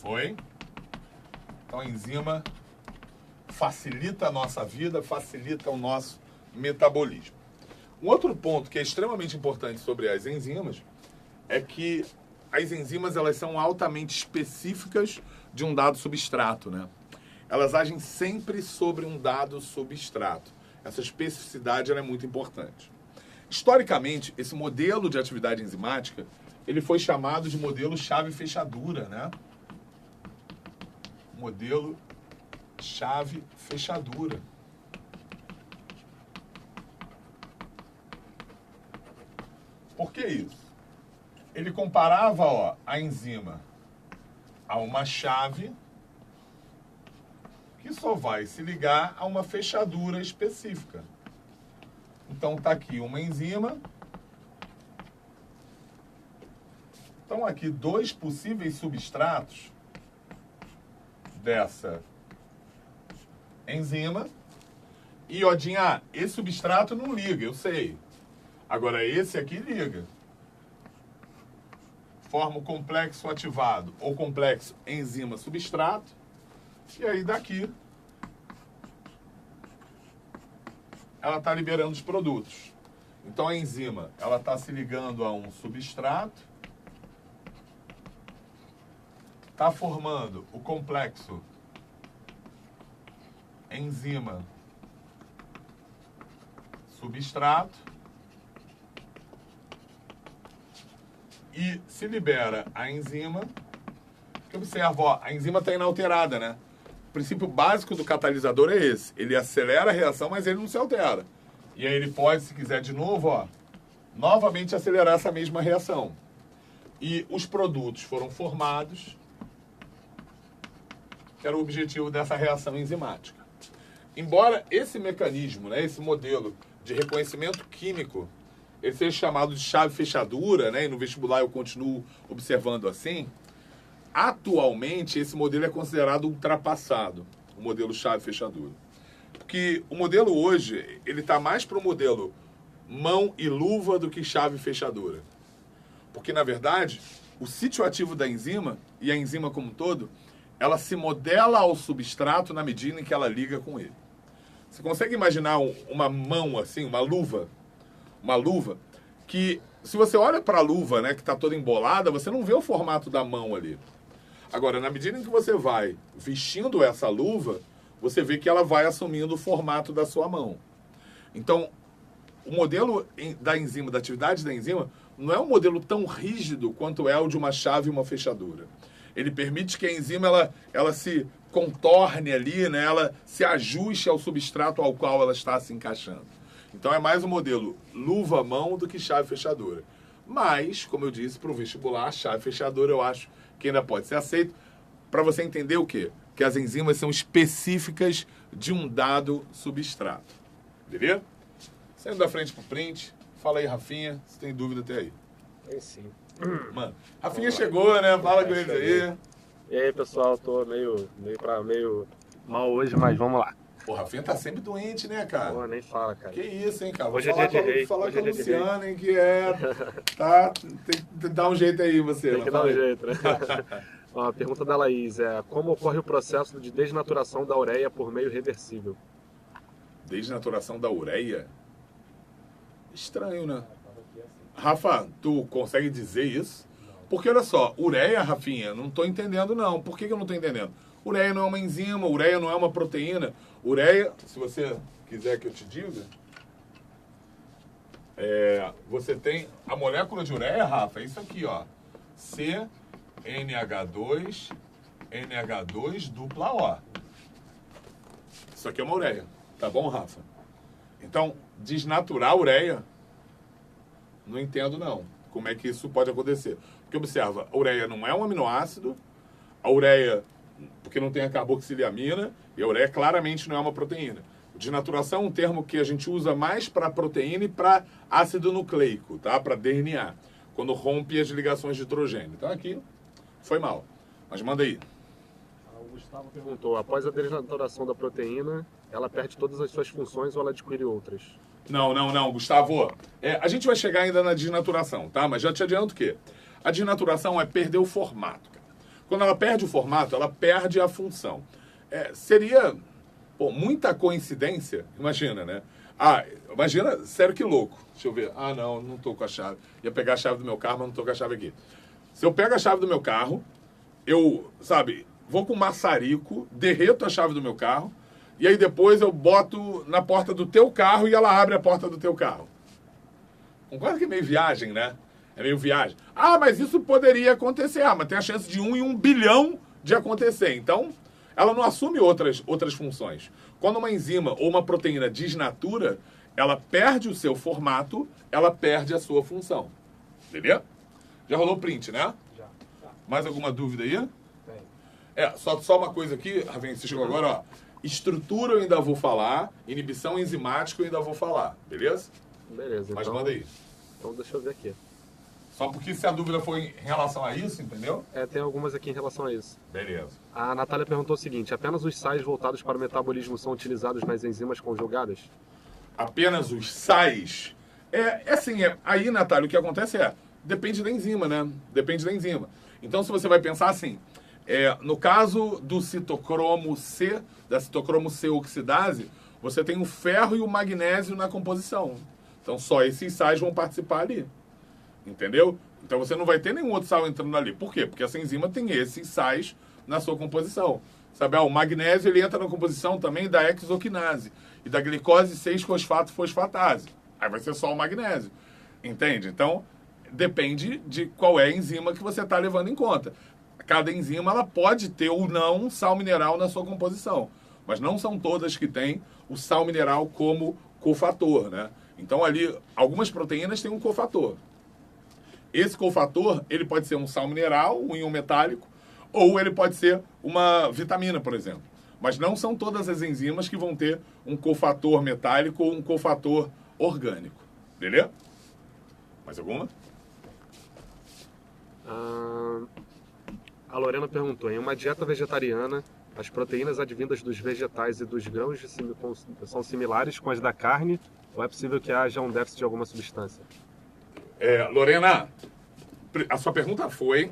Foi? Então a enzima facilita a nossa vida, facilita o nosso metabolismo. Um outro ponto que é extremamente importante sobre as enzimas é que as enzimas elas são altamente específicas de um dado substrato, né? Elas agem sempre sobre um dado substrato. Essa especificidade ela é muito importante. Historicamente, esse modelo de atividade enzimática ele foi chamado de modelo chave-fechadura, né? Modelo chave-fechadura. Por que isso? Ele comparava, ó, a enzima a uma chave que só vai se ligar a uma fechadura específica. Então tá aqui uma enzima. Então aqui dois possíveis substratos dessa enzima. E, Odinha, esse substrato não liga, eu sei. Agora esse aqui liga. Forma o complexo ativado ou complexo enzima-substrato. E aí daqui ela está liberando os produtos. Então a enzima ela está se ligando a um substrato. Está formando o complexo enzima-substrato. E se libera a enzima. Que observa, ó, a enzima está inalterada, né? O princípio básico do catalisador é esse. Ele acelera a reação, mas ele não se altera. E aí ele pode, se quiser de novo, ó, novamente acelerar essa mesma reação. E os produtos foram formados, que era o objetivo dessa reação enzimática. Embora esse mecanismo, né, esse modelo de reconhecimento químico, ele seja chamado de chave-fechadura, né, e no vestibular eu continuo observando assim, atualmente esse modelo é considerado ultrapassado, o modelo chave-fechadura. Porque o modelo hoje, ele está mais para o modelo mão e luva do que chave-fechadura. Porque, na verdade, o sítio ativo da enzima, e a enzima como um todo, ela se modela ao substrato na medida em que ela liga com ele. Você consegue imaginar uma mão assim, uma luva, que se você olha para a luva, né, que está toda embolada, você não vê o formato da mão ali. Agora, na medida em que você vai vestindo essa luva, você vê que ela vai assumindo o formato da sua mão. Então, o modelo da enzima, da atividade da enzima, não é um modelo tão rígido quanto é o de uma chave e uma fechadura. Ele permite que a enzima ela se contorne ali, né, ela se ajuste ao substrato ao qual ela está se encaixando. Então é mais um modelo luva-mão do que chave-fechadura. Mas, como eu disse, para o vestibular, chave-fechadura eu acho que ainda pode ser aceito para você entender o quê? Que as enzimas são específicas de um dado substrato. Beleza? Saindo da frente para o print, fala aí, Rafinha, se tem dúvida até aí. Tem sim. Mano, Rafinha chegou, né? Fala com eles aí. E aí, pessoal, tô meio mal hoje, mas vamos lá. Pô, Rafinha tá sempre doente, né, cara? Pô, nem fala, cara. Que isso, hein, cara? Vou Hoje é dia de rei. falar com a Luciana, hein, que é... Tá, tem que dar um jeito aí, você. Tem que dar um jeito, né? Ó, a pergunta da Laís é: como ocorre o processo de desnaturação da ureia por meio reversível? Desnaturação da ureia? Estranho, né? Rafa, tu consegue dizer isso? Porque, olha só, ureia, Rafinha, não tô entendendo, não. Por que eu não tô entendendo? Ureia não é uma enzima, ureia não é uma proteína. Ureia, se você quiser que eu te diga, você tem a molécula de ureia, Rafa, é isso aqui, ó. CNH2, NH2 dupla O. Isso aqui é uma ureia, tá bom, Rafa? Então, desnaturar a ureia, não entendo, não. Como é que isso pode acontecer? Porque, observa, a ureia não é um aminoácido, a ureia, porque não tem a carboxiliamina, e a ureia claramente não é uma proteína. Desnaturação é um termo que a gente usa mais para proteína e para ácido nucleico, tá? Para DNA, quando rompe as ligações de hidrogênio. Então aqui foi mal. Mas manda aí. O Gustavo perguntou: após a desnaturação da proteína, ela perde todas as suas funções ou ela adquire outras? Não, Gustavo. A gente vai chegar ainda na desnaturação, tá? Mas já te adianto que a desnaturação é perder o formato, cara. Quando ela perde o formato, ela perde a função. Seria muita coincidência, imagina, né? Imagina, sério que louco. Deixa eu ver. Não tô com a chave. Ia pegar a chave do meu carro, mas não tô com a chave aqui. Se eu pego a chave do meu carro, eu, vou com um maçarico, derreto a chave do meu carro, e aí depois eu boto na porta do teu carro e ela abre a porta do teu carro. Concorda que é meio viagem, né? É meio viagem. Mas isso poderia acontecer. Mas tem a chance de 1 em 1 bilhão de acontecer. Então, ela não assume outras funções. Quando uma enzima ou uma proteína desnatura, ela perde o seu formato, ela perde a sua função. Entendeu? Já rolou print, né? Já. Tá. Mais alguma dúvida aí? Tem. Só uma coisa aqui, Raven, você chegou agora, ó. Estrutura eu ainda vou falar, inibição enzimática eu ainda vou falar, beleza? Beleza. Mas então, manda aí. Então deixa eu ver aqui. Só porque se a dúvida for em relação a isso, entendeu? Tem algumas aqui em relação a isso. Beleza. A Natália perguntou o seguinte: apenas os sais voltados para o metabolismo são utilizados nas enzimas conjugadas? Apenas os sais? Aí, Natália, o que acontece depende da enzima, né? Depende da enzima. Então, se você vai pensar assim, no caso do citocromo C, da citocromo C oxidase, você tem o ferro e o magnésio na composição. Então, só esses sais vão participar ali. Entendeu? Então, você não vai ter nenhum outro sal entrando ali. Por quê? Porque essa enzima tem esses sais na sua composição. O magnésio ele entra na composição também da hexoquinase e da glicose 6-fosfato-fosfatase. Aí vai ser só o magnésio. Entende? Então, depende de qual é a enzima que você está levando em conta. Cada enzima ela pode ter ou não sal mineral na sua composição. Mas não são todas que têm o sal mineral como cofator, né? Então, ali, algumas proteínas têm um cofator. Esse cofator, ele pode ser um sal mineral, um íon metálico, ou ele pode ser uma vitamina, por exemplo. Mas não são todas as enzimas que vão ter um cofator metálico ou um cofator orgânico. Beleza? Mais alguma? A Lorena perguntou: em uma dieta vegetariana, as proteínas advindas dos vegetais e dos grãos são similares com as da carne, ou é possível que haja um déficit de alguma substância? Lorena, a sua pergunta foi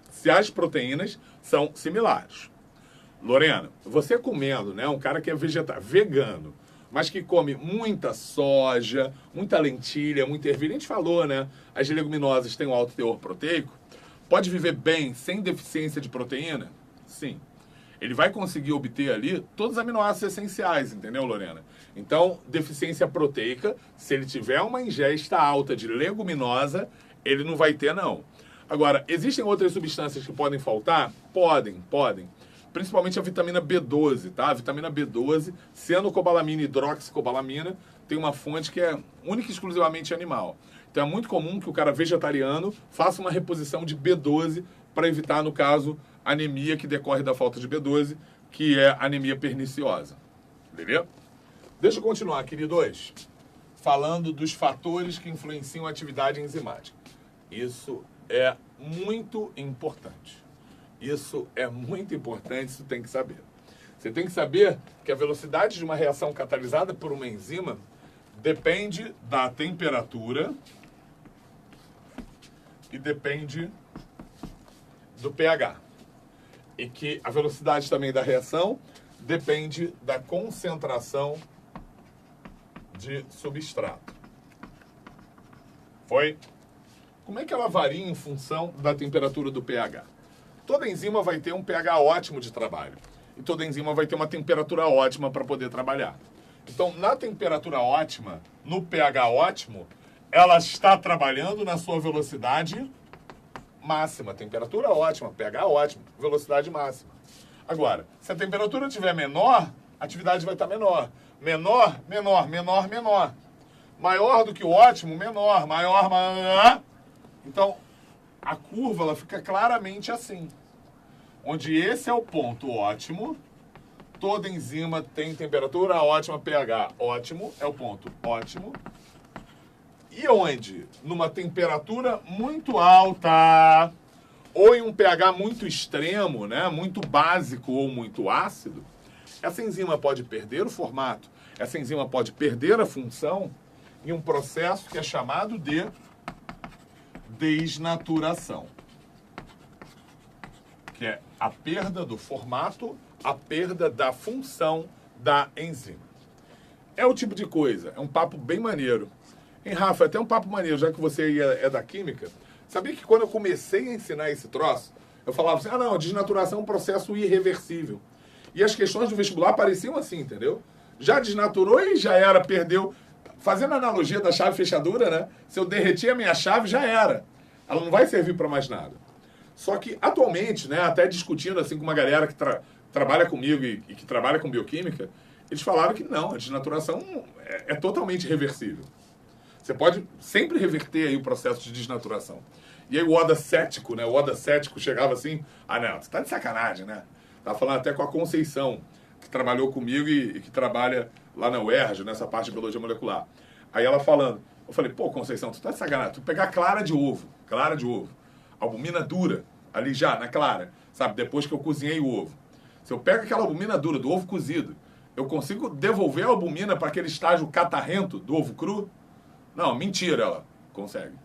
se as proteínas são similares. Lorena, você comendo, né, um cara que é vegano, mas que come muita soja, muita lentilha, muita ervilha, a gente falou, né? As leguminosas têm um alto teor proteico. Pode viver bem sem deficiência de proteína? Sim. Ele vai conseguir obter ali todos os aminoácidos essenciais, entendeu, Lorena? Então, deficiência proteica, se ele tiver uma ingesta alta de leguminosa, ele não vai ter, não. Agora, existem outras substâncias que podem faltar? Podem. Principalmente a vitamina B12, tá? A vitamina B12, cianocobalamina e hidroxicobalamina, tem uma fonte que é única e exclusivamente animal. Então é muito comum que o cara vegetariano faça uma reposição de B12 para evitar, no caso, anemia que decorre da falta de B12, que é anemia perniciosa. Beleza? Deixa eu continuar, queridos, falando dos fatores que influenciam a atividade enzimática. Isso é muito importante. Isso tem que saber. Você tem que saber que a velocidade de uma reação catalisada por uma enzima depende da temperatura e depende do pH. E que a velocidade também da reação depende da concentração de substrato. Foi? Como é que ela varia em função da temperatura do pH? Toda enzima vai ter um pH ótimo de trabalho. E toda enzima vai ter uma temperatura ótima para poder trabalhar. Então, na temperatura ótima, no pH ótimo, ela está trabalhando na sua velocidade máxima. Temperatura ótima, pH ótimo, velocidade máxima. Agora, se a temperatura estiver menor, a atividade vai estar menor. Menor. Maior do que o ótimo, menor. Maior. Então, a curva ela fica claramente assim. Onde esse é o ponto ótimo, toda enzima tem temperatura ótima, pH ótimo, é o ponto ótimo. E onde? Numa temperatura muito alta, ou em um pH muito extremo, né, muito básico ou muito ácido, essa enzima pode perder o formato, essa enzima pode perder a função em um processo que é chamado de desnaturação. que é a perda do formato, a perda da função da enzima. É o tipo de coisa, é um papo bem maneiro. Hein, Rafa, até um papo maneiro, já que você é da química. Sabia que quando eu comecei a ensinar esse troço, eu falava assim, não, a desnaturação é um processo irreversível. E as questões do vestibular pareciam assim, entendeu? Já desnaturou e já era, perdeu. Fazendo a analogia da chave fechadura, né? Se eu derretir a minha chave, já era. Ela não vai servir para mais nada. Só que, atualmente, né, até discutindo assim com uma galera que trabalha comigo e que trabalha com bioquímica, eles falaram que não, a desnaturação é totalmente reversível. Você pode sempre reverter aí o processo de desnaturação. E aí o Oda cético, né? O Oda cético chegava assim, não, você tá de sacanagem, né? Tava falando até com a Conceição, que trabalhou comigo e que trabalha lá na UERJ, nessa parte de biologia molecular. Aí ela falando, eu falei, pô, Conceição, tu tá de sacanagem. Tu pegar clara de ovo, albumina dura, ali já, na clara, sabe? Depois que eu cozinhei o ovo. Se eu pego aquela albumina dura do ovo cozido, eu consigo devolver a albumina para aquele estágio catarrento do ovo cru? Não, mentira, ela. Consegue.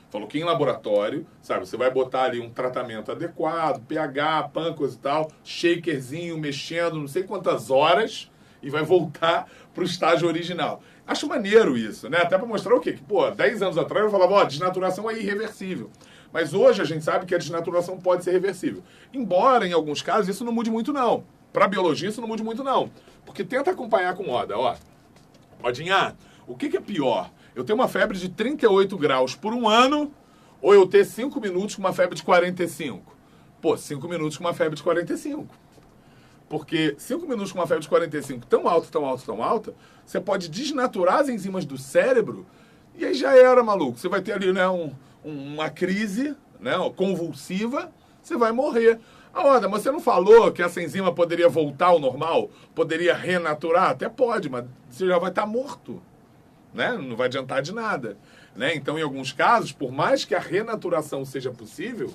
Falou que em laboratório, sabe, você vai botar ali um tratamento adequado, pH, pâncreas e tal, shakerzinho, mexendo não sei quantas horas e vai voltar pro estágio original. Acho maneiro isso, né? Até para mostrar o quê? Que, pô, 10 anos atrás eu falava, desnaturação é irreversível. Mas hoje a gente sabe que a desnaturação pode ser reversível. Embora, em alguns casos, isso não mude muito, não. Para biologia, isso não mude muito, não. Porque tenta acompanhar com Oda, ó. Odinha, o que é pior? Eu ter uma febre de 38 graus por um ano ou eu ter 5 minutos com uma febre de 45? Pô, 5 minutos com uma febre de 45. Porque 5 minutos com uma febre de 45 tão alta, você pode desnaturar as enzimas do cérebro e aí já era, maluco. Você vai ter ali, né, uma crise, né, convulsiva, você vai morrer. Oda, mas você não falou que essa enzima poderia voltar ao normal? Poderia renaturar? Até pode, mas você já vai estar morto. Né? Não vai adiantar de nada. Né? Então, em alguns casos, por mais que a renaturação seja possível,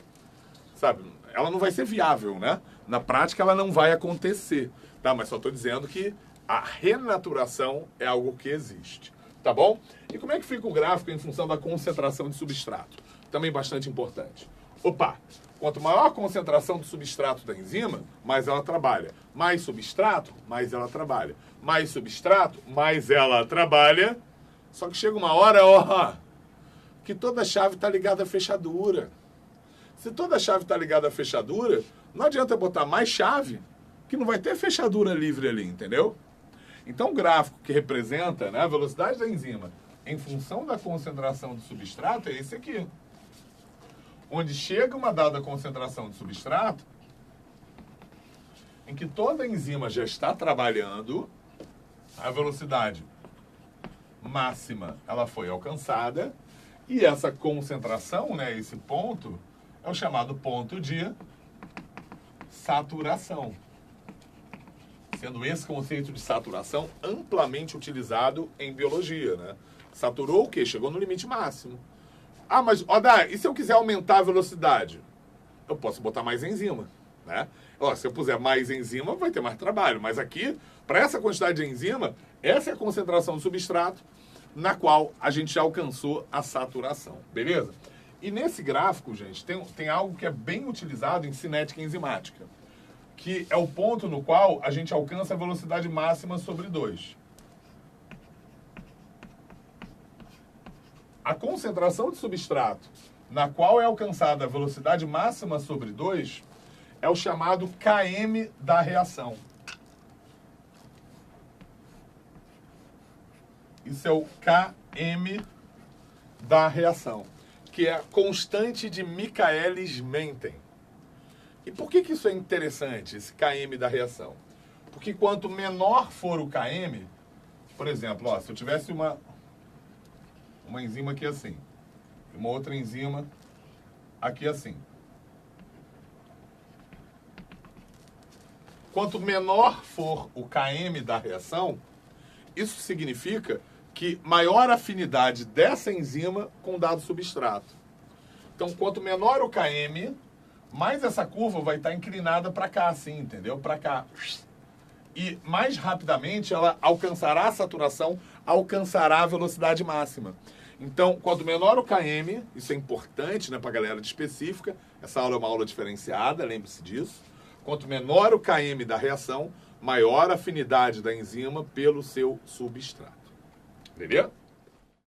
sabe, ela não vai ser viável, né? Na prática, ela não vai acontecer. Tá? Mas só estou dizendo que a renaturação é algo que existe. Tá bom? E como é que fica o gráfico em função da concentração de substrato? Também bastante importante. Opa! Quanto maior a concentração do substrato da enzima, mais ela trabalha. Mais substrato, mais ela trabalha. Mais substrato, mais ela trabalha. Só que chega uma hora, que toda chave está ligada à fechadura. Se toda chave está ligada à fechadura, não adianta botar mais chave, que não vai ter fechadura livre ali, entendeu? Então o gráfico que representa, né, a velocidade da enzima em função da concentração do substrato é esse aqui. Onde chega uma dada concentração de substrato, em que toda a enzima já está trabalhando, a velocidade máxima ela foi alcançada, e essa concentração, né, esse ponto, é o chamado ponto de saturação. Sendo esse conceito de saturação amplamente utilizado em biologia, né? Saturou o quê? Chegou no limite máximo. Mas, Oda, e se eu quiser aumentar a velocidade? Eu posso botar mais enzima, né? Se eu puser mais enzima, vai ter mais trabalho. Mas aqui, para essa quantidade de enzima, essa é a concentração do substrato na qual a gente já alcançou a saturação, beleza? E nesse gráfico, gente, tem algo que é bem utilizado em cinética enzimática, que é o ponto no qual a gente alcança a velocidade máxima sobre 2. A concentração de substrato na qual é alcançada a velocidade máxima sobre 2 é o chamado km da reação. Isso é o km da reação, que é a constante de Michaelis-Menten. E por que isso é interessante, esse km da reação? Porque quanto menor for o km, por exemplo, se eu tivesse uma enzima aqui assim, uma outra enzima aqui assim. Quanto menor for o km da reação, isso significa que maior afinidade dessa enzima com dado substrato. Então, quanto menor o km, mais essa curva vai estar inclinada para cá, assim, entendeu? Para cá. E mais rapidamente ela alcançará a saturação, alcançará a velocidade máxima. Então, quanto menor o KM, isso é importante, né, para a galera de específica, essa aula é uma aula diferenciada, lembre-se disso. Quanto menor o KM da reação, maior a afinidade da enzima pelo seu substrato. Beleza?